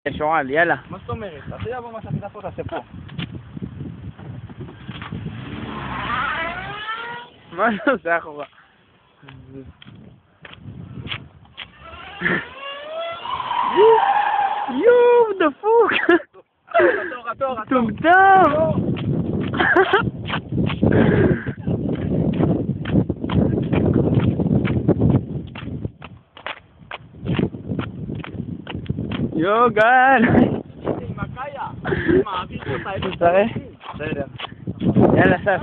שועל, יאללה. מה זאת אומרת? אתה יודע מה שעשית פה, תעשה פה. מה אתה עושה אחורה? יואו, דפוק! התור. טומטם! יואו, גל! עם הקיה! מעביר אותה, איפה בסדר. יאללה, סע.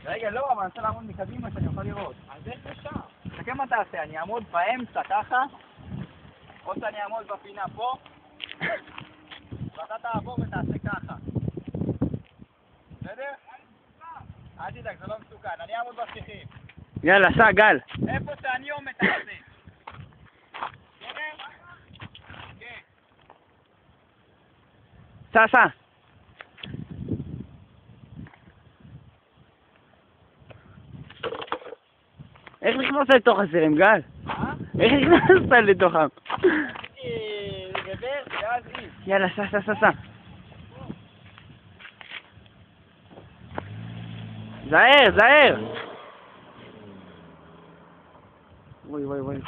רגע, לא, אבל אני רוצה לעמוד מקדימה שאני יכול לראות. אז איך לשם? תסתכל מה תעשה, אני אעמוד באמצע ככה, או שאני אעמוד בפינה פה, ואתה תעבור ותעשה ככה. בסדר? אל תדאג, זה לא מסוכן, אני אעמוד בשיחים. יאללה, סע, גל. איפה שאני עומד תעשה. בסדר? כן. סע. איך נכנסת לתוך הסירים, גל? איך נכנסת לתוכם? רוורס, ואז אי. יאללה, סע. זהר! וואי.